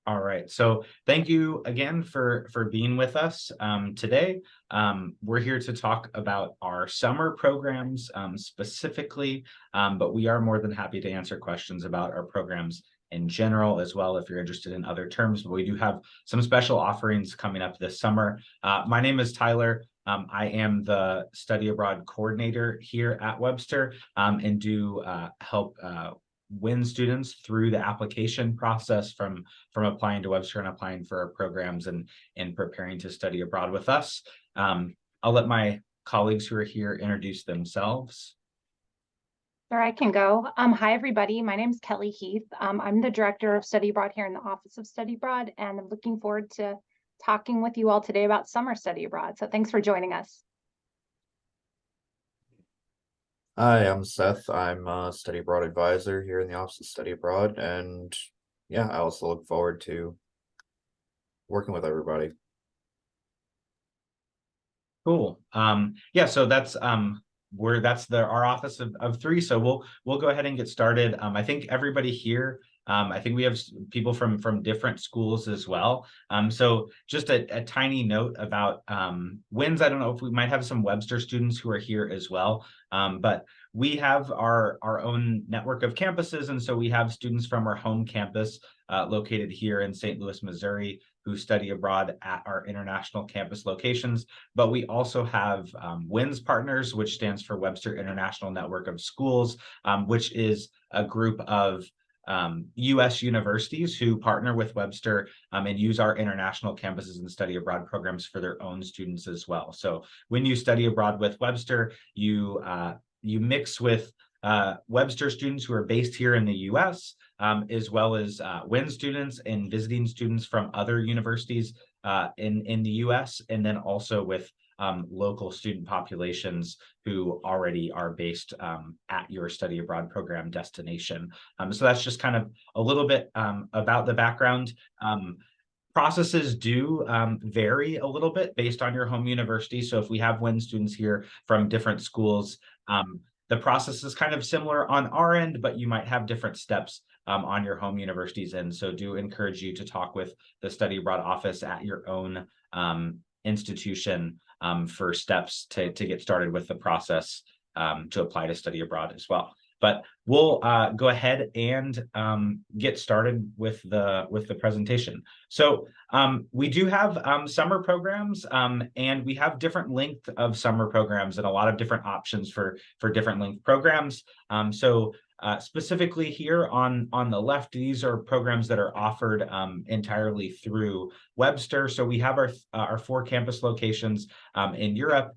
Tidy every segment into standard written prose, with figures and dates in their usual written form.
All right. So thank you again for being with us today. We're here to talk about our summer programs specifically, but we are more than happy to answer questions about our programs in general as well if you're interested in other terms. But we do have some special offerings coming up this summer. My name is Tyler. I am the study abroad coordinator here at Webster and do help WIN students through the application process from applying to Webster and applying for our programs and preparing to study abroad with us. I'll let my colleagues who are here introduce themselves. Sure, I can go. Hi, everybody. My name is Kelly Heath. I'm the director of study abroad here in the Office of Study Abroad, and I'm looking forward to talking with you all today about summer study abroad. So thanks for joining us. Hi, I'm Seth. I'm a study abroad advisor here in the Office of Study Abroad, and yeah, I also look forward to working with everybody. Cool. Yeah, so that's our office of three. So we'll go ahead and get started. I think everybody here, I think we have people from different schools as well. So just a tiny note about WINS. I don't know if we might have some Webster students who are here as well. But we have our own network of campuses, and so we have students from our home campus located here in St. Louis, Missouri, who study abroad at our international campus locations. But we also have WINS Partners, which stands for Webster International Network of Schools, which is a group of U.S. universities who partner with Webster and use our international campuses and study abroad programs for their own students as well. So when you study abroad with Webster, you mix with Webster students who are based here in the U.S., as well as WIN students and visiting students from other universities in the U.S., and then also with local student populations who already are based at your study abroad program destination. So that's just kind of a little bit about the background. Processes do vary a little bit based on your home university. So if we have WIN students here from different schools, the process is kind of similar on our end, but you might have different steps on your home universities. And so do encourage you to talk with the study abroad office at your own institution for steps to get started with the process to apply to study abroad as well. But we'll go ahead and get started with the presentation. So we do have summer programs, and we have different length of summer programs and a lot of different options for different length programs. Specifically here on the left, these are programs that are offered entirely through Webster. So we have our 4 campus locations in Europe,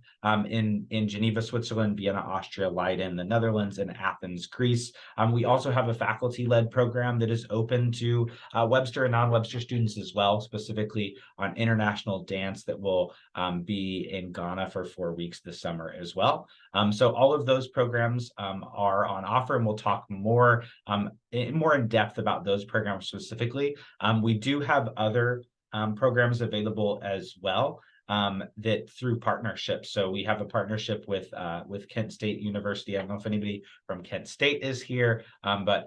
in Geneva, Switzerland, Vienna, Austria, Leiden, the Netherlands, and Athens, Greece. We also have a faculty-led program that is open to Webster and non-Webster students as well, specifically on international dance that will be in Ghana for 4 weeks this summer as well. So all of those programs are on offer, and we'll talk more in depth about those programs specifically. We do have other programs available as well that through partnerships. So we have a partnership with Kent State University. I don't know if anybody from Kent State is here, but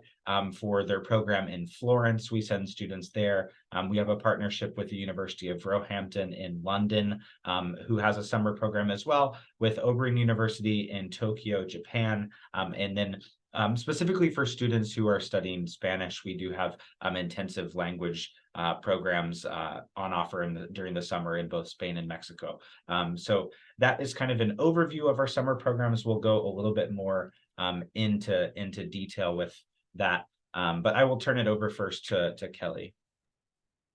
for their program in Florence, we send students there. We have a partnership with the University of Roehampton in London, who has a summer program as well, with Oberlin University in Tokyo, Japan, and then specifically for students who are studying Spanish, we do have intensive language programs on offer during the summer in both Spain and Mexico. So that is kind of an overview of our summer programs. We'll go a little bit more into detail with that, but I will turn it over first to Kelly.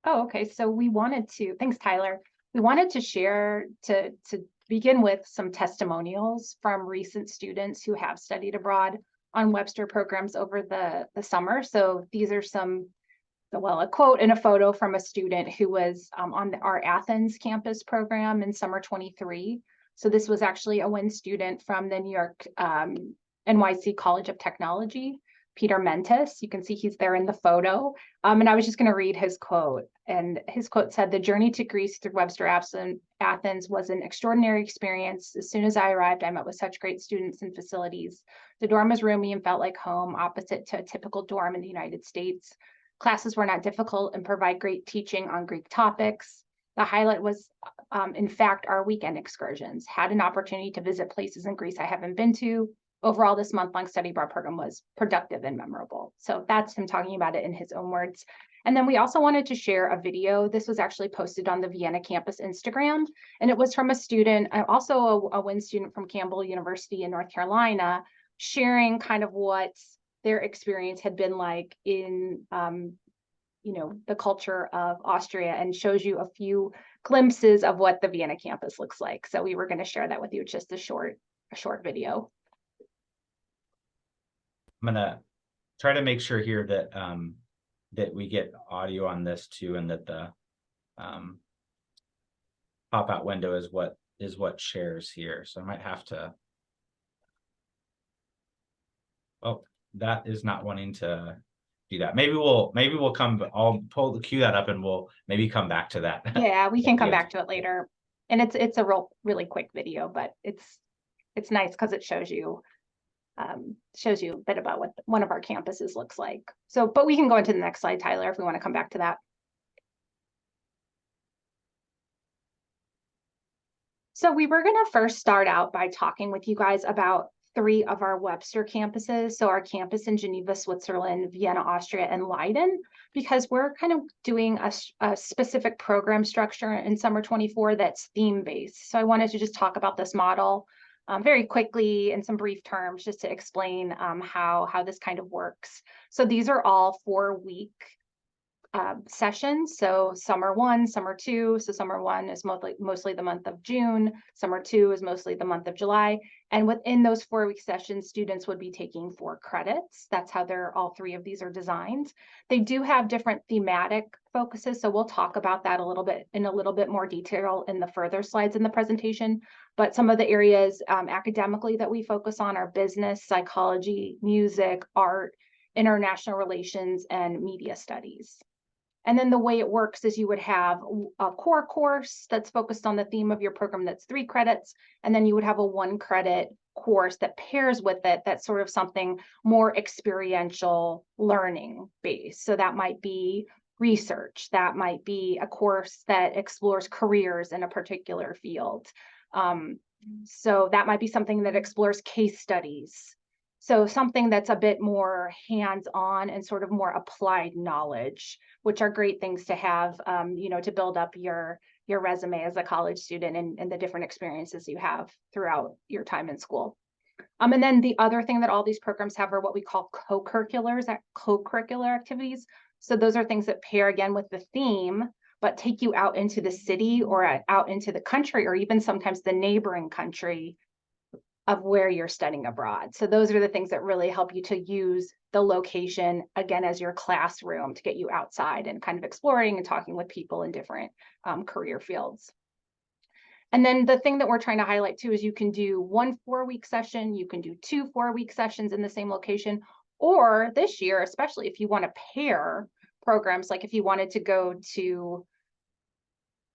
Oh, okay. So thanks, Tyler. We wanted to share to begin with some testimonials from recent students who have studied abroad on Webster programs over the summer. So these are a quote and a photo from a student who was on our Athens campus program in summer 23. So this was actually a WIN student from the New York NYC College of Technology, Peter Mentis. You can see he's there in the photo. And I was just going to read his quote. And his quote said, "The journey to Greece through Webster Athens was an extraordinary experience. As soon as I arrived, I met with such great students and facilities. The dorm was roomy and felt like home, opposite to a typical dorm in the United States. Classes were not difficult and provide great teaching on Greek topics. The highlight was, in fact, our weekend excursions. Had an opportunity to visit places in Greece I haven't been to. Overall, this month-long study abroad program was productive and memorable. So that's him talking about it in his own words. And then we also wanted to share a video. This was actually posted on the Vienna campus Instagram, and it was from a student, also a WIN student from Campbell University in North Carolina, sharing kind of what their experience had been like in the culture of Austria, and shows you a few glimpses of what the Vienna campus looks like. So we were going to share that with you. It's just a short video. I'm gonna try to make sure here that that we get audio on this too, and that the pop-out window is what shares here. So I might have to. Oh, that is not wanting to do that. Maybe we'll come. I'll cue that up, and we'll maybe come back to that. Yeah, we can come back to it later. And it's a really quick video, but it's nice because it shows you a bit about what one of our campuses looks like. So, but we can go into the next slide, Tyler, if we want to come back to that. So we were going to first start out by talking with you guys about 3 of our Webster campuses. So our campus in Geneva, Switzerland, Vienna, Austria, and Leiden, because we're kind of doing a specific program structure in summer 24 that's theme-based. So I wanted to just talk about this model very quickly in some brief terms, just to explain how this kind of works. So these are all 4-week sessions. So summer 1, summer 2. So summer 1 is mostly the month of June. Summer 2 is mostly the month of July. And within those 4-week sessions, students would be taking 4 credits. That's how all 3 of these are designed. They do have different thematic focuses. So we'll talk about that in a little bit more detail in the further slides in the presentation. But some of the areas academically that we focus on are business, psychology, music, art, international relations, and media studies. And then the way it works is you would have a core course that's focused on the theme of your program that's 3 credits, and then you would have a 1-credit course that pairs with it that's sort of something more experiential learning based. So that might be research, that might be a course that explores careers in a particular field. So that might be something that explores case studies. So something that's a bit more hands-on and sort of more applied knowledge, which are great things to have, to build up your resume as a college student and the different experiences you have throughout your time in school. And then the other thing that all these programs have are what we call co-curricular activities. So those are things that pair again with the theme, but take you out into the city or out into the country, or even sometimes the neighboring country of where you're studying abroad. So those are the things that really help you to use the location again as your classroom to get you outside and kind of exploring and talking with people in different career fields. And then the thing that we're trying to highlight too is you can do 1 4-week session, you can do 2 4-week sessions in the same location, or this year, especially if you want to pair programs, like if you wanted to go to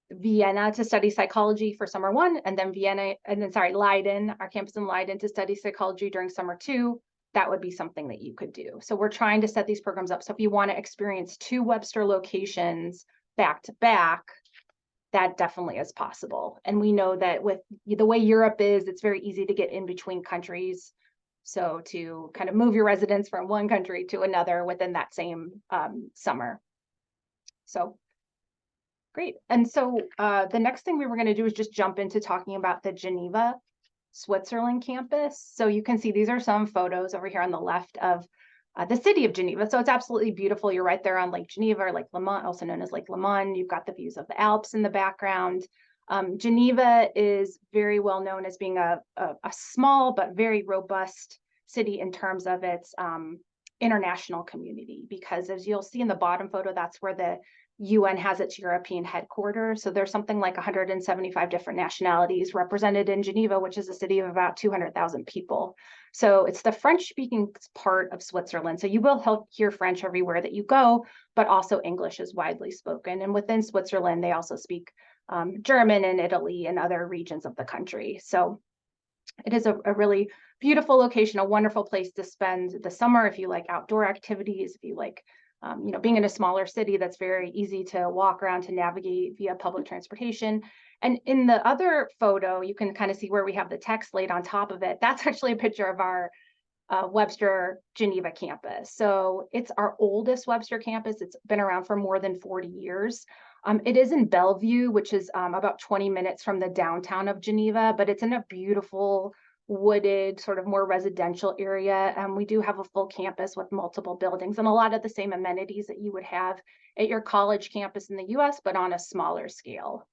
Vienna to study psychology for summer 1, and then Leiden, our campus in Leiden, to study psychology during summer 2, that would be something that you could do. So we're trying to set these programs up. So if you want to experience 2 Webster locations back to back, that definitely is possible. And we know that with the way Europe is, it's very easy to get in between countries. So to kind of move your residence from one country to another within that same summer. So great. And so the next thing we were going to do is just jump into talking about the Geneva, Switzerland campus. So you can see these are some photos over here on the left of the city of Geneva. So it's absolutely beautiful. You're right there on Lake Geneva, or Lake Léman, also known as Lake Léman. You've got the views of the Alps in the background. Geneva is very well known as being a small but very robust city in terms of its international community, because as you'll see in the bottom photo, that's where the UN has its European headquarters. So there's something like 175 different nationalities represented in Geneva, which is a city of about 200,000 people. So it's the French-speaking part of Switzerland. So you will hear French everywhere that you go, but also English is widely spoken. And within Switzerland, they also speak German and Italy and other regions of the country. So it is a really beautiful location, a wonderful place to spend the summer if you like outdoor activities, if you like being in a smaller city, that's very easy to walk around, to navigate via public transportation. And in the other photo, you can kind of see where we have the text laid on top of it. That's actually a picture of our Webster Geneva campus. So it's our oldest Webster campus. It's been around for more than 40 years. It is in Bellevue, which is about 20 minutes from the downtown of Geneva, but it's in a beautiful wooded, sort of more residential area. We do have a full campus with multiple buildings and a lot of the same amenities that you would have at your college campus in the US, but on a smaller scale.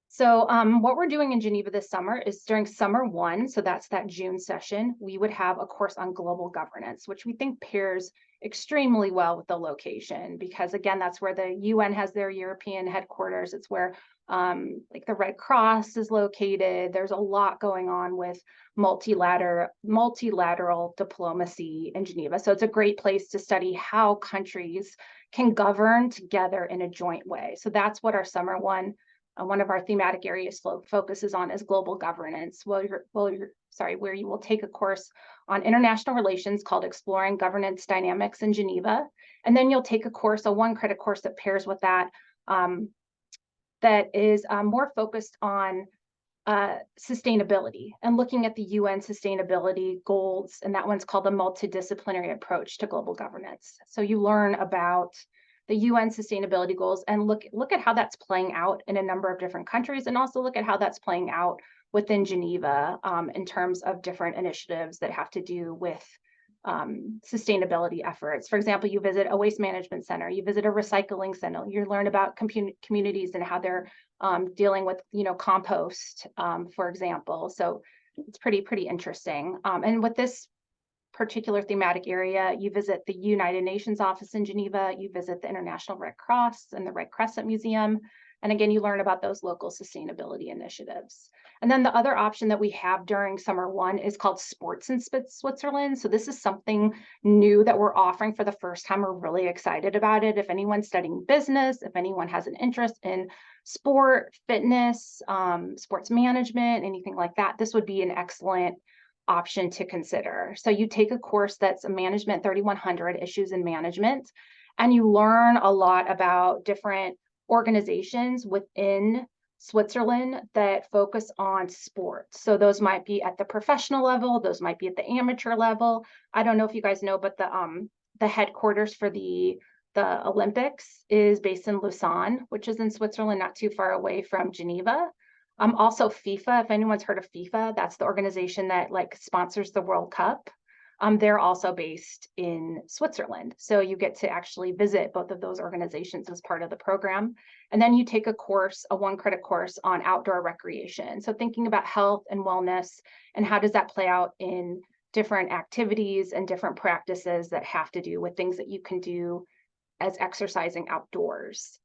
So what we're doing in Geneva this summer is during summer 1, so that's that June session, we would have a course on global governance, which we think pairs extremely well with the location, because again, that's where the UN has their European headquarters. It's where like the Red Cross is located. There's a lot going on with multilateral diplomacy in Geneva. So it's a great place to study how countries can govern together in a joint way. So that's what our summer one of our thematic areas focuses on is global governance, where you will take a course on international relations called Exploring Governance Dynamics in Geneva. And then you'll take a course, a 1-credit course that pairs with that, that is more focused on sustainability and looking at the UN sustainability goals. And that one's called the multidisciplinary approach to global governance. So you learn about the UN sustainability goals and look at how that's playing out in a number of different countries, and also look at how that's playing out within Geneva in terms of different initiatives that have to do with sustainability efforts. For example, you visit a waste management center, you visit a recycling center, you learn about communities and how they're dealing with, compost, for example. So it's pretty interesting. And with this particular thematic area, you visit the United Nations office in Geneva, you visit the International Red Cross and the Red Crescent Museum. And again, you learn about those local sustainability initiatives. And then the other option that we have during summer 1 is called Sports in Switzerland. So this is something new that we're offering for the first time. We're really excited about it. If anyone's studying business, if anyone has an interest in sport, fitness, sports management, anything like that, this would be an excellent option to consider. So you take a course that's a Management 3100, Issues in Management, and you learn a lot about different organizations within Switzerland that focus on sports. So those might be at the professional level, those might be at the amateur level. I don't know if you guys know, but the headquarters for the Olympics is based in Lausanne, which is in Switzerland, not too far away from Geneva. Also FIFA, if anyone's heard of FIFA, that's the organization that sponsors the World Cup. They're also based in Switzerland. So you get to actually visit both of those organizations as part of the program. And then you take a course, a 1-credit course on outdoor recreation. So thinking about health and wellness and how does that play out in different activities and different practices that have to do with things that you can do as exercising outdoors.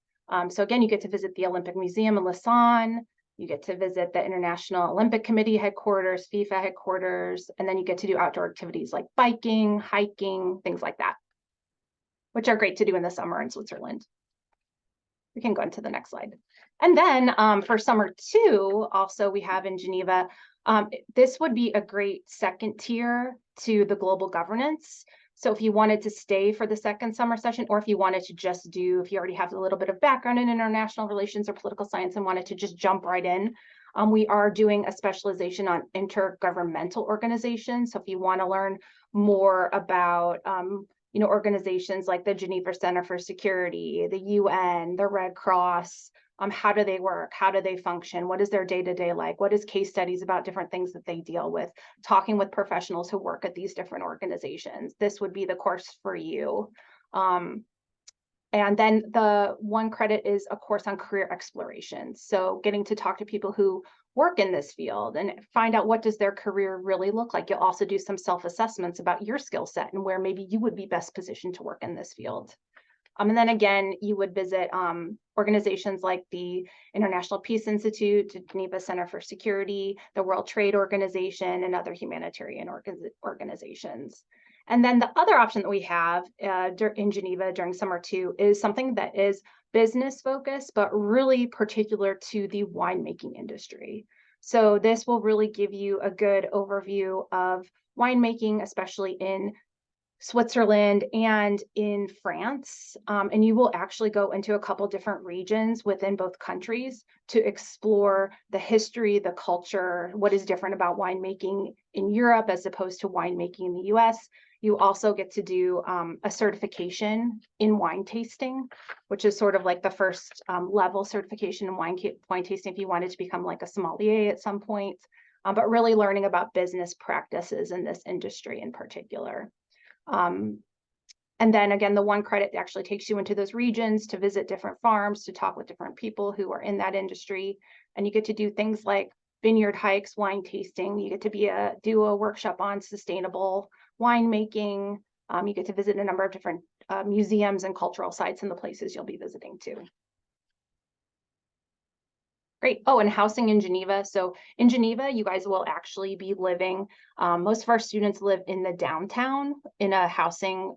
So again, you get to visit the Olympic Museum in Lausanne. You get to visit the International Olympic Committee headquarters, FIFA headquarters, and then you get to do outdoor activities like biking, hiking, things like that, which are great to do in the summer in Switzerland. We can go into the next slide. And then for summer 2, also we have in Geneva, this would be a great second tier to the global governance. So if you wanted to stay for the second summer session, or if you wanted to just do, if you already have a little bit of background in international relations or political science and wanted to just jump right in, we are doing a specialization on intergovernmental organizations. So if you want to learn more about, organizations like the Geneva Center for Security, the UN, the Red Cross, how do they work? How do they function? What is their day-to-day like? What is case studies about different things that they deal with? Talking with professionals who work at these different organizations. This would be the course for you. And then the 1-credit is a course on career exploration. So getting to talk to people who work in this field and find out what does their career really look like. You'll also do some self-assessments about your skill set and where maybe you would be best positioned to work in this field. And then again, you would visit organizations like the International Peace Institute, Geneva Center for Security, the World Trade Organization, and other humanitarian organizations. And then the other option that we have in Geneva during summer 2 is something that is business focused, but really particular to the winemaking industry. So this will really give you a good overview of winemaking, especially in Switzerland and in France. And you will actually go into a couple different regions within both countries to explore the history, the culture, what is different about winemaking in Europe as opposed to winemaking in the US. You also get to do a certification in wine tasting, which is sort of like the first level certification in wine tasting if you wanted to become like a sommelier at some point, but really learning about business practices in this industry in particular. And then again, the 1 credit actually takes you into those regions to visit different farms, to talk with different people who are in that industry. And you get to do things like vineyard hikes, wine tasting. You get to do a workshop on sustainable winemaking. You get to visit a number of different museums and cultural sites in the places you'll be visiting too. Great. Oh, and housing in Geneva. So in Geneva, you guys will actually be living, most of our students live in the downtown in a housing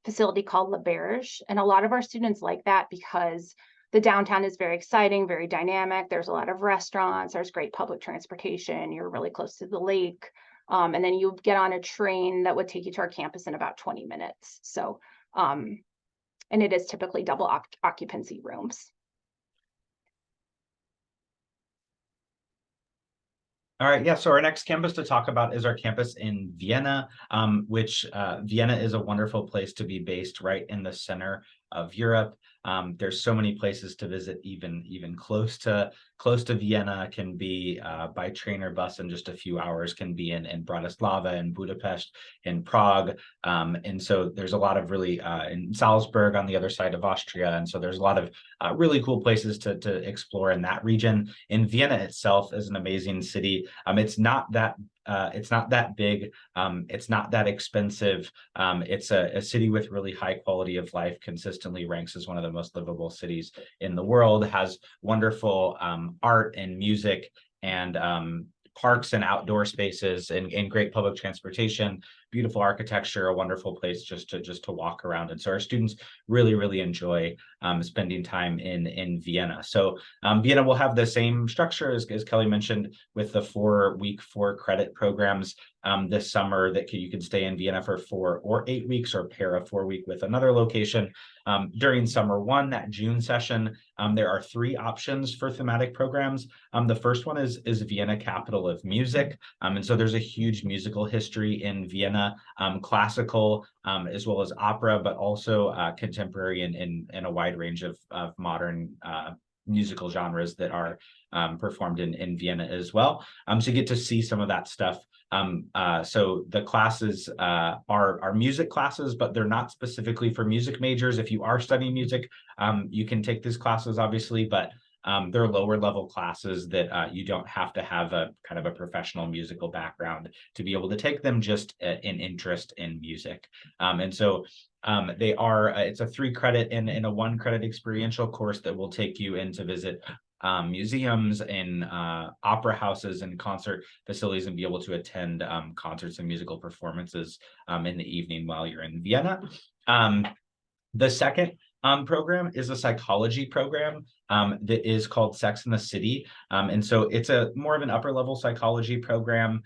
facility called Le Berge. And a lot of our students like that because the downtown is very exciting, very dynamic. There's a lot of restaurants, there's great public transportation, you're really close to the lake. And then you get on a train that would take you to our campus in about 20 minutes. So, and it is typically double occupancy rooms. All right, yeah, so our next campus to talk about is our campus in Vienna, which Vienna is a wonderful place to be based right in the center of Europe. There's so many places to visit, even close to Vienna can be by train or bus in just a few hours, can be in Bratislava and Budapest, in Prague. And so there's a lot of really in Salzburg on the other side of Austria. And so there's a lot of really cool places to explore in that region. In Vienna itself is an amazing city. It's not that big. It's not that expensive. It's a city with really high quality of life, consistently ranks as one of the most livable cities in the world, has wonderful art and music and parks and outdoor spaces and great public transportation, beautiful architecture, a wonderful place just to walk around. And so our students really enjoy spending time in Vienna. So Vienna will have the same structure as Kelly mentioned with the 4-week 4-credit programs this summer that you can stay in Vienna for 4 or 8 weeks or pair a 4-week with another location. During summer 1, that June session, there are 3 options for thematic programs. The first one is Vienna Capital of Music. And so there's a huge musical history in Vienna, classical as well as opera, but also contemporary and a wide range of modern musical genres that are performed in Vienna as well. So you get to see some of that stuff. So the classes are music classes, but they're not specifically for music majors. If you are studying music, you can take these classes, obviously, but they're lower level classes that you don't have to have a kind of a professional musical background to be able to take them, just an interest in music. And so they are, it's a 3-credit and a 1-credit experiential course that will take you in to visit museums and opera houses and concert facilities and be able to attend concerts and musical performances in the evening while you're in Vienna. The second program is a psychology program that is called Sex in the City. And so it's a more of an upper level psychology program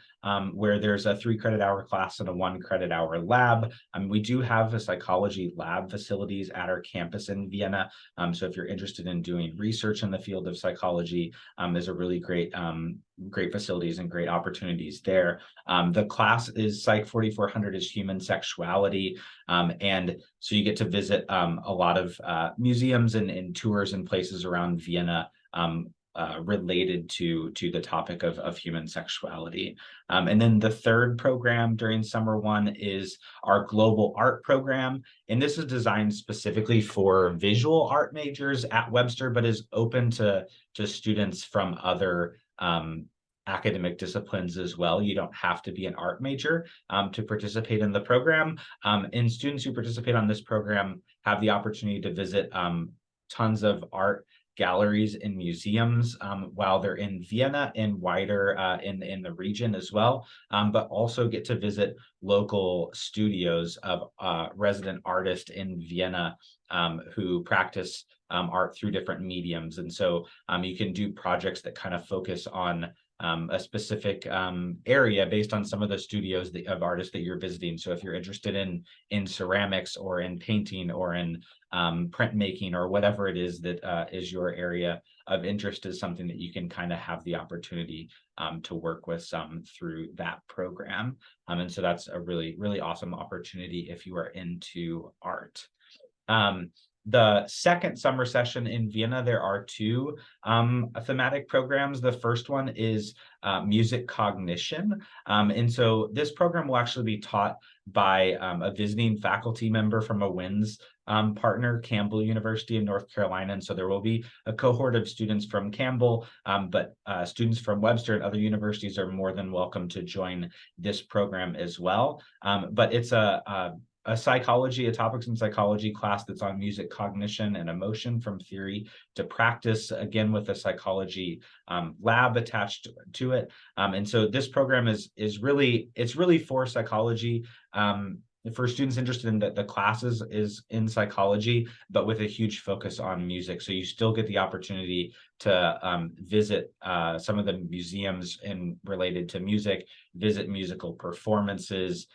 where there's a 3-credit hour class and a 1-credit hour lab. We do have a psychology lab facilities at our campus in Vienna. So if you're interested in doing research in the field of psychology, there's a really great facilities and great opportunities there. The class is Psych 4400 is human sexuality. And so you get to visit a lot of museums and tours and places around Vienna related to the topic of human sexuality. And then the third program during summer 1 is our global art program. And this is designed specifically for visual art majors at Webster, but is open to students from other academic disciplines as well. You don't have to be an art major to participate in the program. And students who participate on this program have the opportunity to visit tons of art galleries and museums while they're in Vienna and wider in the region as well, but also get to visit local studios of resident artists in Vienna who practice art through different mediums. And so you can do projects that kind of focus on a specific area based on some of the studios of artists that you're visiting. So if you're interested in ceramics or in painting or in printmaking or whatever it is that is your area of interest, is something that you can kind of have the opportunity to work with some through that program. And so that's a really, really awesome opportunity if you are into art. The second summer session in Vienna, there are two thematic programs. The first one is music cognition. And so this program will actually be taught by a visiting faculty member from a WINS partner, Campbell University in North Carolina. And so there will be a cohort of students from Campbell, but students from Webster and other universities are more than welcome to join this program as well. But it's a topics in psychology class that's on music cognition and emotion from theory to practice, again with a psychology lab attached to it. And so this program is really for psychology, for students interested in the classes is in psychology, but with a huge focus on music. So you still get the opportunity to visit some of the museums related to music, visit musical performances,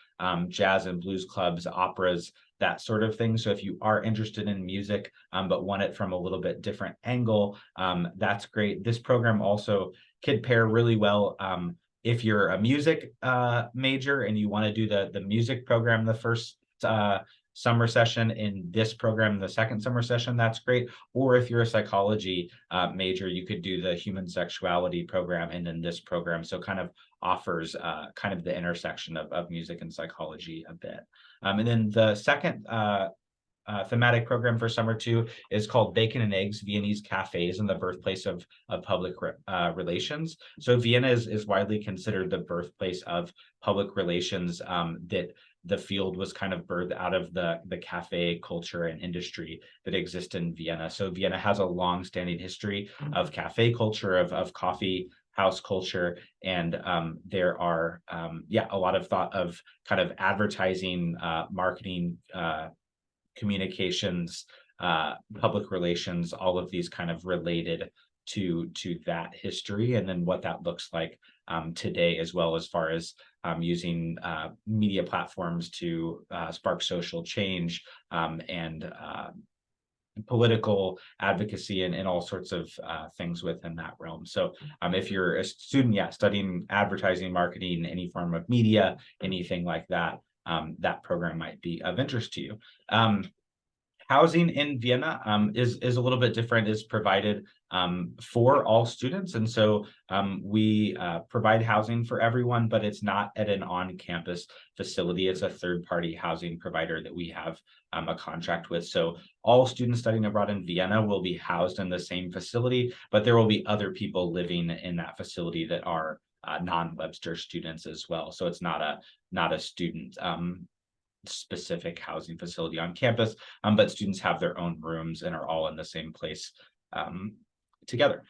jazz and blues clubs, operas, that sort of thing. So if you are interested in music, but want it from a little bit different angle, that's great. This program also could pair really well if you're a music major and you want to do the music program the first summer session, in this program the second summer session, that's great. Or if you're a psychology major, you could do the human sexuality program and then this program. So kind of offers kind of the intersection of music and psychology a bit. And then the second thematic program for summer 2 is called Bacon and Eggs, Viennese Cafes and the Birthplace of Public Relations. So Vienna is widely considered the birthplace of public relations, that the field was kind of birthed out of the cafe culture and industry that exists in Vienna. So Vienna has a long-standing history of cafe culture, of coffee house culture, and there are a lot of thought of kind of advertising, marketing, communications, public relations, all of these kind of related to that history, and then what that looks like today as well, as far as using media platforms to spark social change and political advocacy and all sorts of things within that realm. So if you're a student, studying advertising, marketing, any form of media, anything like that, that program might be of interest to you. Housing in Vienna is a little bit different, is provided for all students. And so we provide housing for everyone, but it's not at an on-campus facility. It's a third-party housing provider that we have a contract with. So all students studying abroad in Vienna will be housed in the same facility, but there will be other people living in that facility that are non-Webster students as well. So it's not a student specific housing facility on campus, but students have their own rooms and are all in the same place together.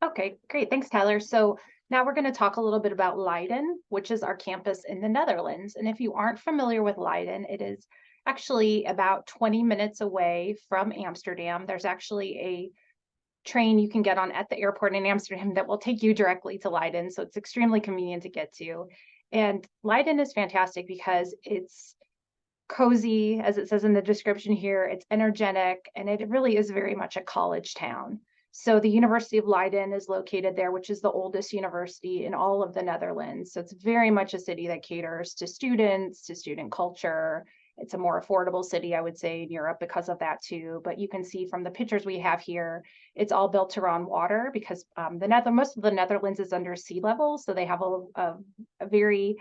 Okay, great. Thanks, Tyler. So now we're going to talk a little bit about Leiden, which is our campus in the Netherlands. And if you aren't familiar with Leiden, it is actually about 20 minutes away from Amsterdam. There's actually a train you can get on at the airport in Amsterdam that will take you directly to Leiden. So it's extremely convenient to get to. And Leiden is fantastic because it's cozy, as it says in the description here. It's energetic, and it really is very much a college town. So the University of Leiden is located there, which is the oldest university in all of the Netherlands. So it's very much a city that caters to students, to student culture. It's a more affordable city, I would say, in Europe because of that too. But you can see from the pictures we have here, it's all built around water because most of the Netherlands is under sea level. So they have a very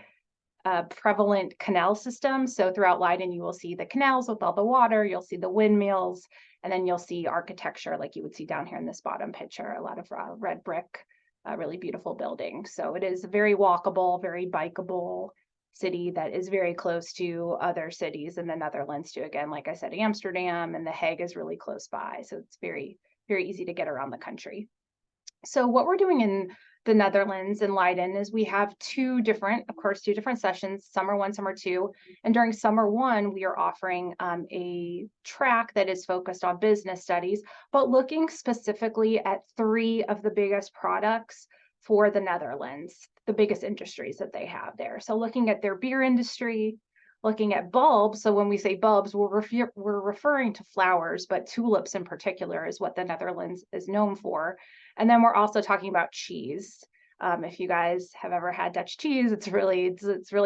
prevalent canal system. So throughout Leiden, you will see the canals with all the water, you'll see the windmills, and then you'll see architecture like you would see down here in this bottom picture, a lot of red brick, really beautiful buildings. So it is a very walkable, very bikeable city that is very close to other cities in the Netherlands too. Again, like I said, Amsterdam and The Hague is really close by. So it's very, very easy to get around the country. So what we're doing in the Netherlands and Leiden is we have two different sessions, summer 1, summer 2. And during summer 1, we are offering a track that is focused on business studies, but looking specifically at 3 of the biggest products for the Netherlands, the biggest industries that they have there. So looking at their beer industry, looking at bulbs. So when we say bulbs, we're referring to flowers, but tulips in particular is what the Netherlands is known for. And then we're also talking about cheese. If you guys have ever had Dutch cheese, it's really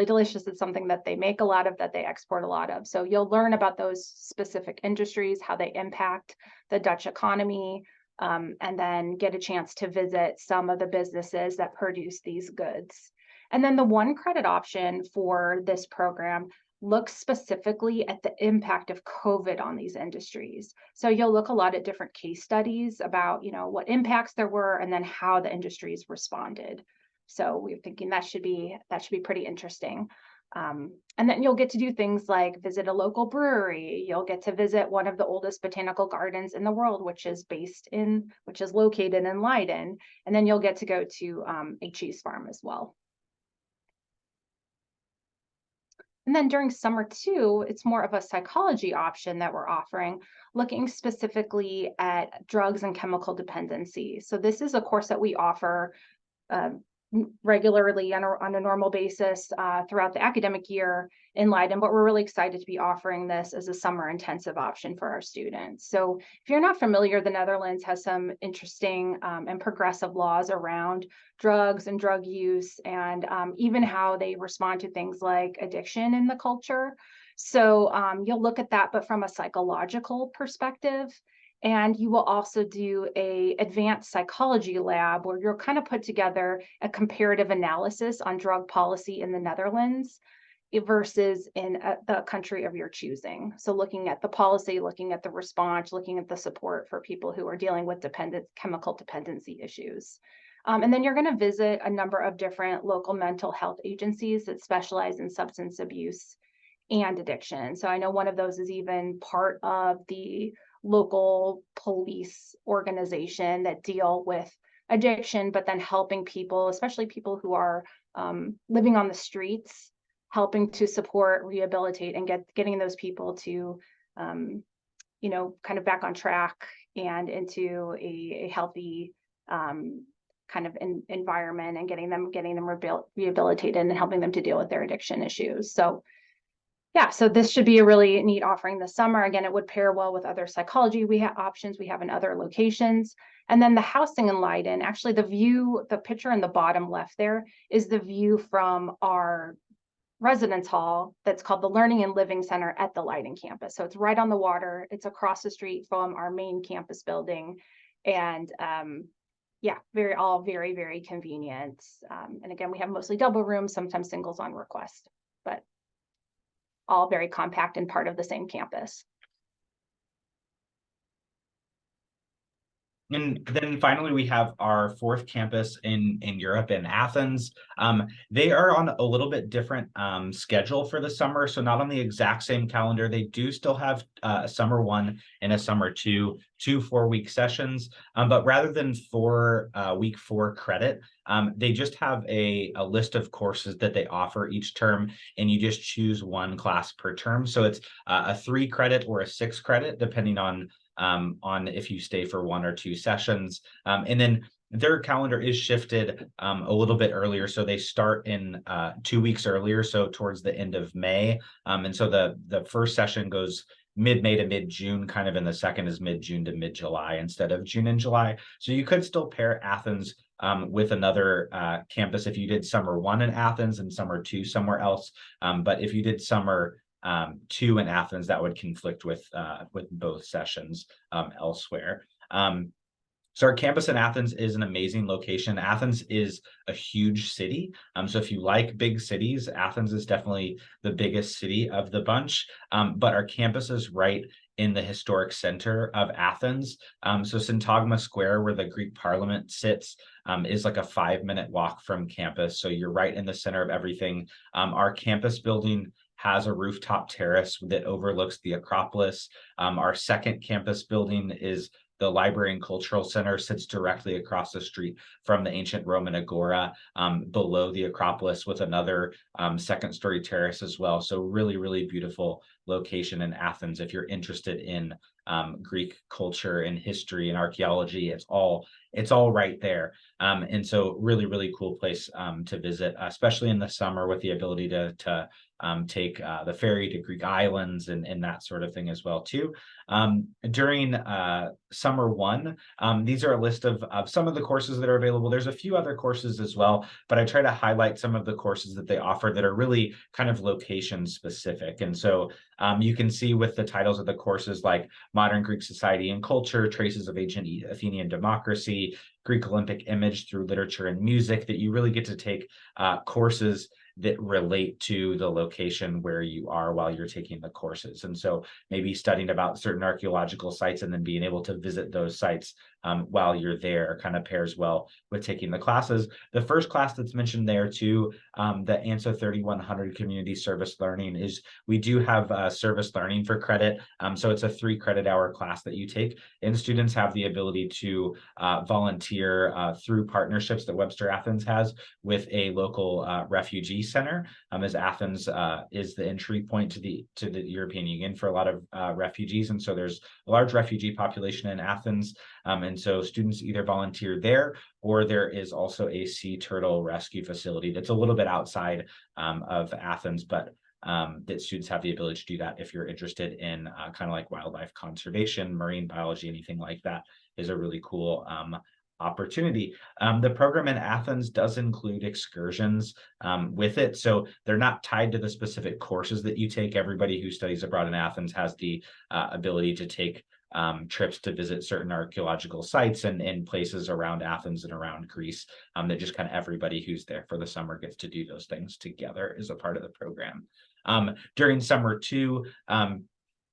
delicious. It's something that they make a lot of, that they export a lot of. So you'll learn about those specific industries, how they impact the Dutch economy, and then get a chance to visit some of the businesses that produce these goods. And then the 1 credit option for this program looks specifically at the impact of COVID on these industries. So you'll look a lot at different case studies about, what impacts there were and then how the industries responded. So we're thinking that should be pretty interesting. And then you'll get to do things like visit a local brewery. You'll get to visit one of the oldest botanical gardens in the world, which is located in Leiden. And then you'll get to go to a cheese farm as well. And then during summer 2, it's more of a psychology option that we're offering, looking specifically at drugs and chemical dependency. So this is a course that we offer regularly on a normal basis throughout the academic year in Leiden, but we're really excited to be offering this as a summer intensive option for our students. So if you're not familiar, the Netherlands has some interesting and progressive laws around drugs and drug use, and even how they respond to things like addiction in the culture. So you'll look at that, but from a psychological perspective. And you will also do a advanced psychology lab where you'll kind of put together a comparative analysis on drug policy in the Netherlands versus in the country of your choosing. So looking at the policy, looking at the response, looking at the support for people who are dealing with chemical dependency issues. And then you're going to visit a number of different local mental health agencies that specialize in substance abuse and addiction. So I know one of those is even part of the local police organization that deal with addiction, but then helping people, especially people who are living on the streets, helping to support, rehabilitate, and getting those people to, kind of back on track and into a healthy kind of environment, and getting them rehabilitated and helping them to deal with their addiction issues. So yeah, so this should be a really neat offering this summer. Again, it would pair well with other psychology options we have in other locations. And then the housing in Leiden, actually the picture in the bottom left there is the view from our residence hall that's called the Learning and Living Center at the Leiden campus. So it's right on the water. It's across the street from our main campus building. And very, very convenient. And again, we have mostly double rooms, sometimes singles on request, but all very compact and part of the same campus. And then finally, we have our 4th campus in Europe, in Athens. They are on a little bit different schedule for the summer. So not on the exact same calendar. They do still have a summer 1 and a summer 2, 2 4-week sessions. But rather than week 4 credit, they just have a list of courses that they offer each term, and you just choose 1 class per term. So it's a 3 credit or a 6 credit, depending on if you stay for 1 or 2 sessions. And then their calendar is shifted a little bit earlier. So they start in 2 weeks earlier, so towards the end of May. And so the first session goes mid-May to mid-June, kind of, and the second is mid-June to mid-July instead of June and July. So you could still pair Athens with another campus if you did summer 1 in Athens and summer 2 somewhere else. But if you did summer 2 in Athens, that would conflict with both sessions elsewhere. So our campus in Athens is an amazing location. Athens is a huge city. So if you like big cities, Athens is definitely the biggest city of the bunch. But our campus is right in the historic center of Athens. So Syntagma Square, where the Greek Parliament sits, is like a 5-minute walk from campus. So you're right in the center of everything. Our campus building has a rooftop terrace that overlooks the Acropolis. Our second campus building is the Library and Cultural Center sits directly across the street from the ancient Roman Agora, below the Acropolis, with another second-story terrace as well. So really, really beautiful location in Athens. If you're interested in Greek culture and history and archaeology, it's all right there. And so really, really cool place to visit, especially in the summer, with the ability to take the ferry to Greek islands and that sort of thing as well too. During summer one, these are a list of some of the courses that are available. There's a few other courses as well, but I try to highlight some of the courses that they offer that are really kind of location specific. And so you can see with the titles of the courses like Modern Greek Society and Culture, Traces of Ancient Athenian Democracy, Greek Olympic Image Through Literature and Music, that you really get to take courses that relate to the location where you are while you're taking the courses. And so maybe studying about certain archaeological sites and then being able to visit those sites while you're there kind of pairs well with taking the classes. The first class that's mentioned there too, the ANSO 3100 Community Service Learning, is we do have service learning for credit. So it's a 3 credit hour class that you take, and students have the ability to volunteer through partnerships that Webster Athens has with a local refugee center, as Athens is the entry point to the European Union for a lot of refugees. And so there's a large refugee population in Athens. And so students either volunteer there, or there is also a sea turtle rescue facility that's a little bit outside of Athens, but that students have the ability to do that if you're interested in kind of like wildlife conservation, marine biology, anything like that is a really cool opportunity. The program in Athens does include excursions with it. So they're not tied to the specific courses that you take. Everybody who studies abroad in Athens has the ability to take trips to visit certain archaeological sites and places around Athens and around Greece, that just kind of everybody who's there for the summer gets to do those things together as a part of the program. During summer two,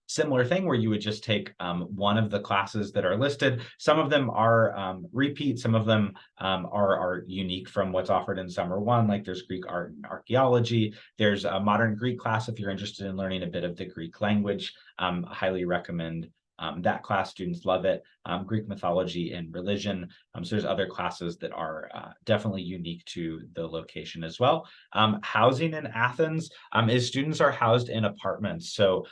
similar thing where you would just take one of the classes that are listed. Some of them are repeat, some of them are unique from what's offered in summer one, like there's Greek art and archaeology. There's a modern Greek class if you're interested in learning a bit of the Greek language. Highly recommend that class. Students love it. Greek mythology and religion. So there's other classes that are definitely unique to the location as well. Housing in Athens is students are housed in apartments. So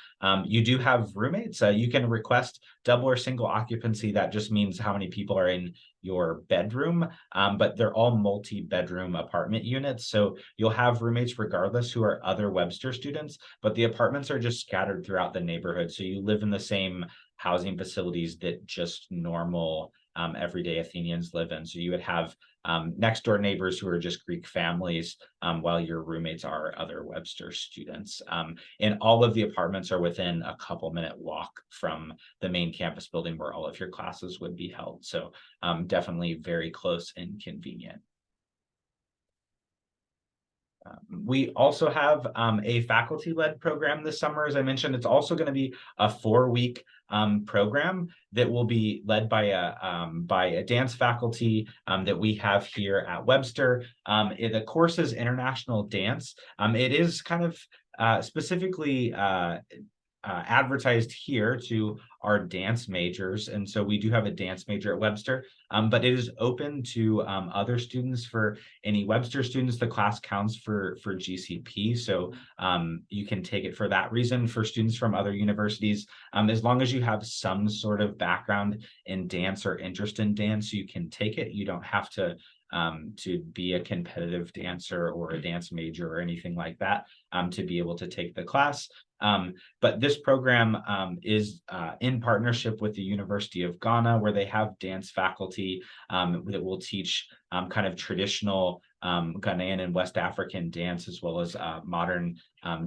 you do have roommates. You can request double or single occupancy. That just means how many people are in your bedroom, but they're all multi-bedroom apartment units. So you'll have roommates regardless who are other Webster students, but the apartments are just scattered throughout the neighborhood. So you live in the same housing facilities that just normal everyday Athenians live in. So you would have next door neighbors who are just Greek families, while your roommates are other Webster students. And all of the apartments are within a couple-minute walk from the main campus building where all of your classes would be held. So definitely very close and convenient. We also have a faculty-led program this summer. As I mentioned, it's also going to be a 4-week program that will be led by a dance faculty that we have here at Webster. The course is International Dance. It is kind of specifically advertised here to our dance majors. And so we do have a dance major at Webster, but it is open to other students. For any Webster students, the class counts for GCP. So you can take it for that reason. For students from other universities, as long as you have some sort of background in dance or interest in dance, you can take it. You don't have to be a competitive dancer or a dance major or anything like that to be able to take the class. But this program is in partnership with the University of Ghana, where they have dance faculty that will teach kind of traditional Ghanaian and West African dance, as well as modern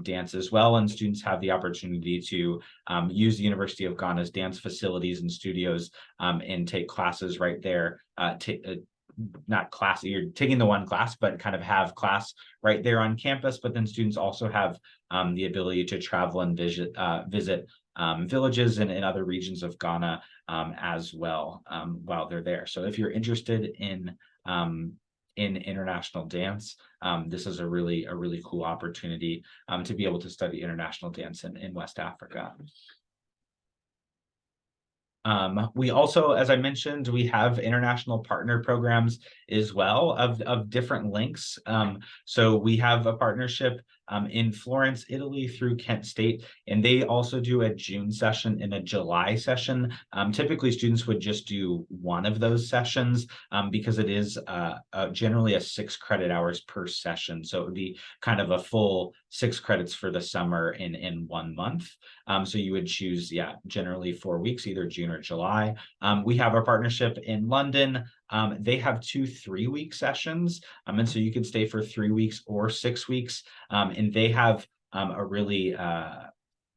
dance as well. And students have the opportunity to use the University of Ghana's dance facilities and studios and take classes right there. Not class, you're taking the one class, but kind of have class right there on campus. But then students also have the ability to travel and visit villages and in other regions of Ghana as well while they're there. So if you're interested in international dance, this is a really cool opportunity to be able to study international dance in West Africa. We also, as I mentioned, we have international partner programs as well of different links. So we have a partnership in Florence, Italy through Kent State, and they also do a June session and a July session. Typically students would just do one of those sessions because it is generally a 6 credit hours per session. So it would be kind of a full 6 credits for the summer in 1 month. So you would choose, generally 4 weeks, either June or July. We have our partnership in London. They have 2 3-week sessions. And so you can stay for 3 weeks or 6 weeks. And they have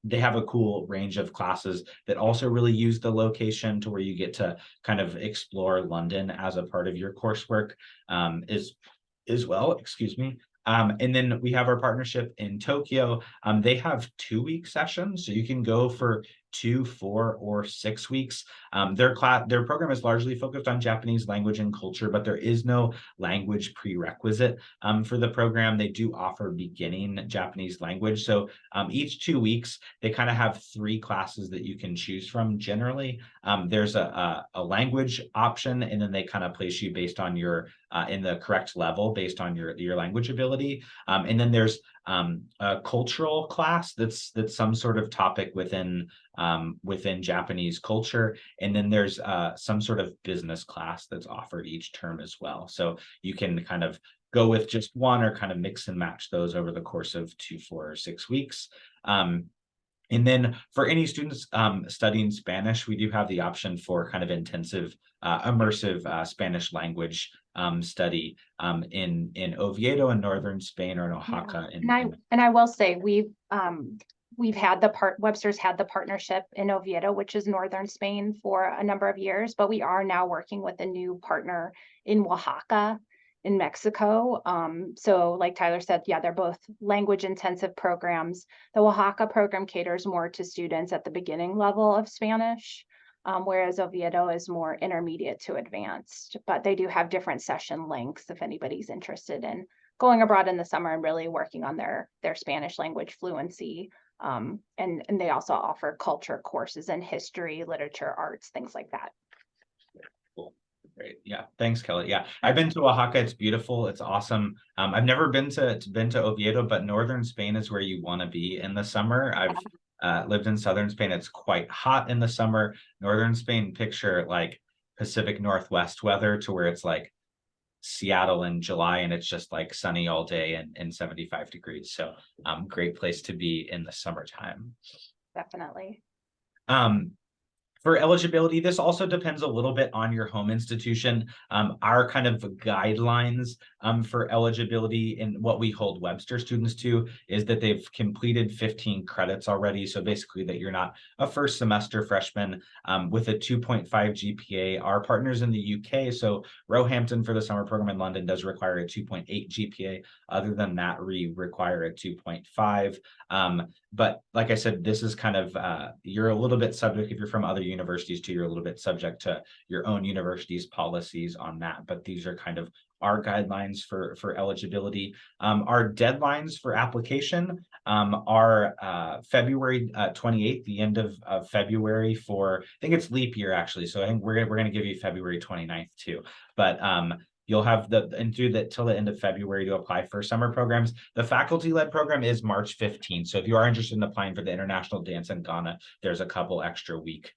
they have a cool range of classes that also really use the location to where you get to kind of explore London as a part of your coursework as well, excuse me. And then we have our partnership in Tokyo. They have 2-week sessions, so you can go for 2, 4, or 6 weeks. Their program is largely focused on Japanese language and culture, but there is no language prerequisite for the program. They do offer beginning Japanese language. So each 2 weeks, they kind of have 3 classes that you can choose from generally. There's a language option, and then they kind of place you based on your in the correct level based on your language ability. And then there's a cultural class that's some sort of topic within Japanese culture. And then there's some sort of business class that's offered each term as well. So you can kind of go with just one or kind of mix and match those over the course of 2, 4, or 6 weeks. And then for any students studying Spanish, we do have the option for kind of intensive, immersive Spanish language study in Oviedo in northern Spain, or in Oaxaca. And I will say we've had Webster's had the partnership in Oviedo, which is northern Spain, for a number of years, but we are now working with a new partner in Oaxaca in Mexico. So like Tyler said, they're both language intensive programs. The Oaxaca program caters more to students at the beginning level of Spanish, whereas Oviedo is more intermediate to advanced, but they do have different session lengths if anybody's interested in going abroad in the summer and really working on their Spanish language fluency. And they also offer culture courses in history, literature, arts, things like that. Cool. Great. Yeah. Thanks, Kelly. Yeah. I've been to Oaxaca. It's beautiful. It's awesome. I've never been to Oviedo, but northern Spain is where you want to be in the summer. I've lived in southern Spain. It's quite hot in the summer. Northern Spain, picture like Pacific Northwest weather, to where it's like Seattle in July and it's just like sunny all day and 75 degrees. So great place to be in the summertime. Definitely. For eligibility, this also depends a little bit on your home institution. Our kind of guidelines for eligibility and what we hold Webster students to is that they've completed 15 credits already. So basically that you're not a first semester freshman with a 2.5 GPA. Our partners in the UK, so Roehampton for the summer program in London does require a 2.8 GPA. Other than that, we require a 2.5. But like I said, this is kind of, you're a little bit subject, if you're from other universities too, you're a little bit subject to your own university's policies on that. But these are kind of our guidelines for eligibility. Our deadlines for application are February 28th, the end of February for, I think it's leap year actually. So I think we're going to give you February 29th too. But you'll have till the end of February to apply for summer programs. The faculty-led program is March 15th. So if you are interested in applying for the International Dance in Ghana, there's a couple extra week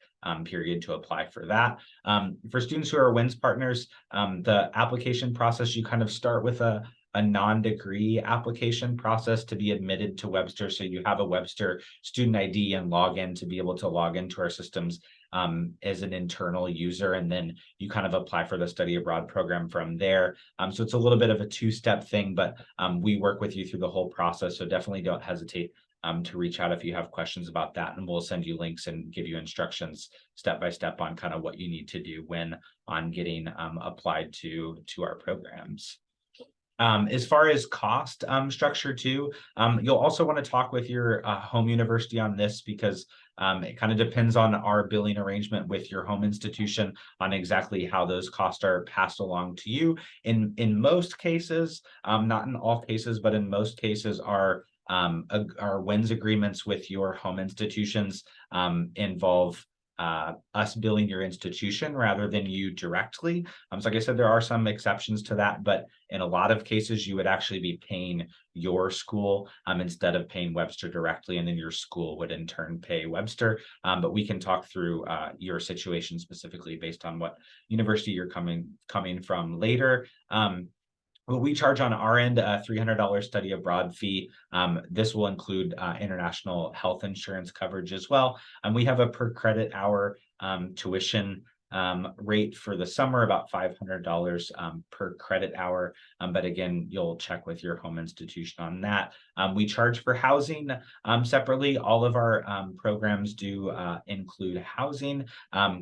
period to apply for that. For students who are WINS partners, the application process, you kind of start with a non-degree application process to be admitted to Webster. So you have a Webster student ID and login to be able to log into our systems as an internal user, and then you kind of apply for the study abroad program from there. So it's a little bit of a 2-step thing, but we work with you through the whole process. So definitely don't hesitate to reach out if you have questions about that, and we'll send you links and give you instructions step by step on kind of what you need to do when on getting applied to our programs. As far as cost structure too, you'll also want to talk with your home university on this, because it kind of depends on our billing arrangement with your home institution on exactly how those costs are passed along to you. In most cases, not in all cases, but in most cases, our WINS agreements with your home institutions involve us billing your institution rather than you directly. So like I said, there are some exceptions to that, but in a lot of cases, you would actually be paying your school instead of paying Webster directly, and then your school would in turn pay Webster. But we can talk through your situation specifically based on what university you're coming from later. Well, we charge on our end a $300 study abroad fee. This will include international health insurance coverage as well. And we have a per credit hour tuition rate for the summer, about $500 per credit hour. But again, you'll check with your home institution on that. We charge for housing separately. All of our programs do include housing.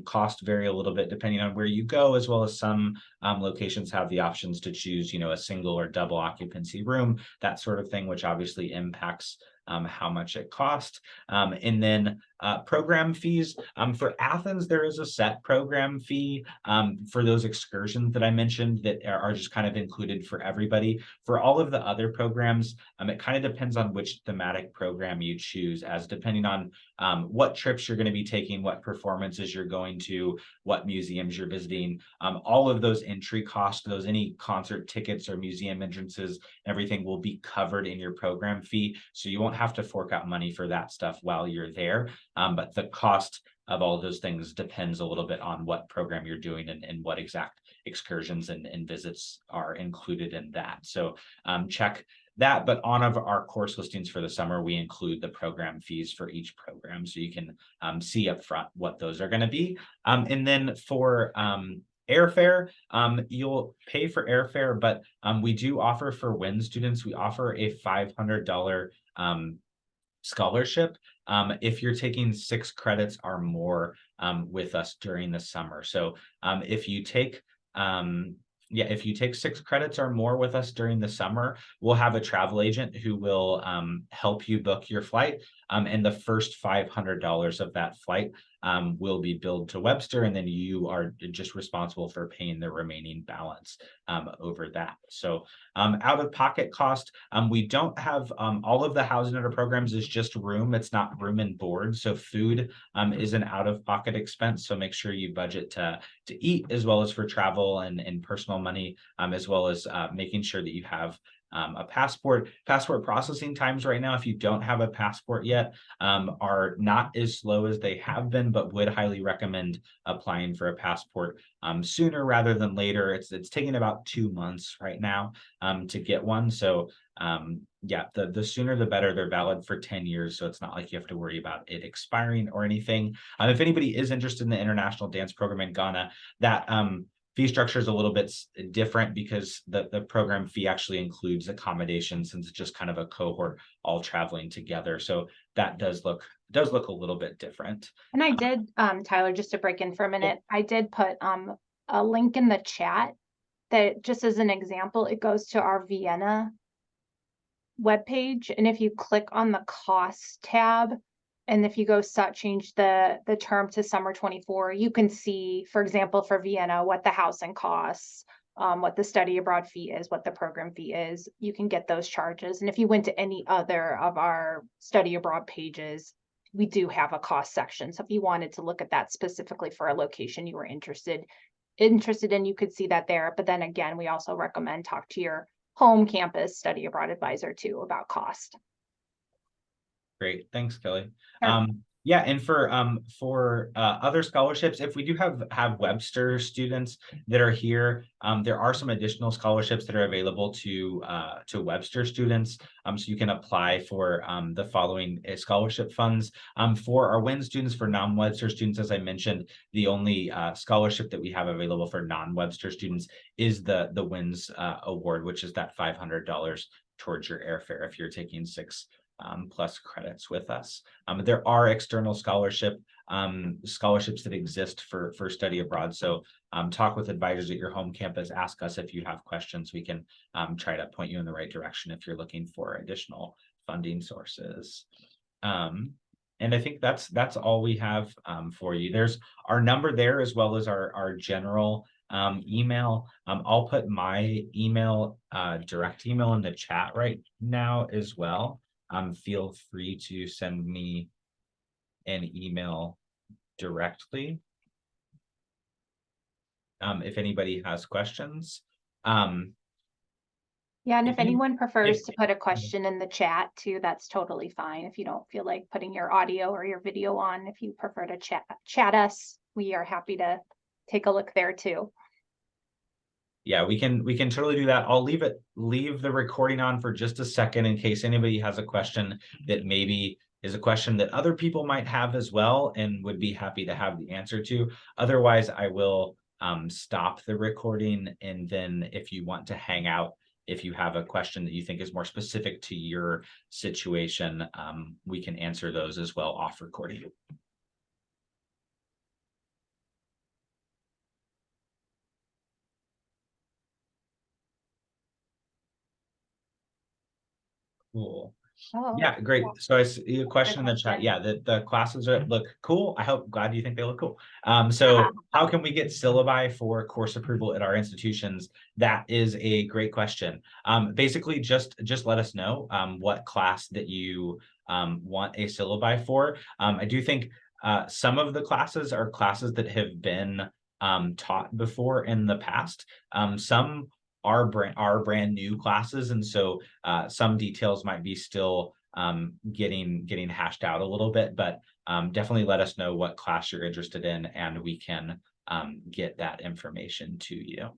Cost vary a little bit depending on where you go, as well as some locations have the options to choose, a single or double occupancy room, that sort of thing, which obviously impacts how much it costs. And then program fees. For Athens, there is a set program fee for those excursions that I mentioned that are just kind of included for everybody. For all of the other programs, it kind of depends on which thematic program you choose, as depending on what trips you're going to be taking, what performances you're going to, what museums you're visiting. All of those entry costs, any concert tickets or museum entrances, everything will be covered in your program fee. So you won't have to fork out money for that stuff while you're there. But the cost of all of those things depends a little bit on what program you're doing and what exact excursions and visits are included in that. So check that, but on our course listings for the summer, we include the program fees for each program, so you can see up front what those are going to be. And then for airfare, you'll pay for airfare, but we do offer for WIN students, we offer a $500 scholarship if you're taking 6 credits or more with us during the summer. So if you take if you take 6 credits or more with us during the summer, we'll have a travel agent who will help you book your flight. And the first $500 of that flight will be billed to Webster, and then you are just responsible for paying the remaining balance over that. So out of pocket cost, we don't have all of the housing at our programs is just room. It's not room and board. So food is an out of pocket expense. So make sure you budget to eat, as well as for travel and personal money, as well as making sure that you have a passport. Passport processing times right now, if you don't have a passport yet, are not as slow as they have been, but would highly recommend applying for a passport sooner rather than later. It's taking about 2 months right now to get one. So yeah, the sooner the better. They're valid for 10 years, so it's not like you have to worry about it expiring or anything. If anybody is interested in the international dance program in Ghana, that fee structure is a little bit different, because the program fee actually includes accommodation, since it's just kind of a cohort all traveling together. So that does look a little bit different. And I did, Tyler, just to break in for a minute, I did put a link in the chat that, just as an example, it goes to our Vienna webpage. And if you click on the cost tab, and if you go change the term to summer 24, you can see, for example, for Vienna, what the housing costs, what the study abroad fee is, what the program fee is. You can get those charges. And if you went to any other of our study abroad pages, we do have a cost section. So if you wanted to look at that specifically for a location you were interested in, you could see that there. But then again, we also recommend talk to your home campus study abroad advisor too about cost. Great, thanks, Kelly. Sure. Yeah, and for other scholarships, if we do have Webster students that are here, there are some additional scholarships that are available to Webster students. So you can apply for the following scholarship funds. For our WIN students, for non-Webster students, as I mentioned, the only scholarship that we have available for non-Webster students is the WINS award, which is that $500 towards your airfare if you're taking 6 plus credits with us. There are external scholarships that exist for study abroad. So talk with advisors at your home campus, ask us if you have questions. We can try to point you in the right direction if you're looking for additional funding sources. And I think that's all we have for you. There's our number there, as well as our general email. I'll put my email, direct email, in the chat right now as well. Feel free to send me an email directly. If anybody has questions. Yeah, and If if you- anyone prefers if- to put a question in the chat too, that's totally fine. If you don't feel like putting your audio or your video on, if you prefer to chat us, we are happy to take a look there too. Yeah, we can totally do that. I'll leave the recording on for just a second in case anybody has a question that maybe is a question that other people might have as well and would be happy to have the answer to. Otherwise, I will stop the recording, and then if you want to hang out, if you have a question that you think is more specific to your situation, we can answer those as well off recording. Cool. Oh, Yeah, great. So I see a question in the chat. question. Yeah, the classes look cool. Glad you think they look cool. So how can we get syllabi for course approval at our institutions? That is a great question. Basically just let us know what class that you want a syllabi for. I do think some of the classes are classes that have been taught before in the past. Some are brand new classes, and so some details might be still getting hashed out a little bit, but definitely let us know what class you're interested in and we can get that information to you.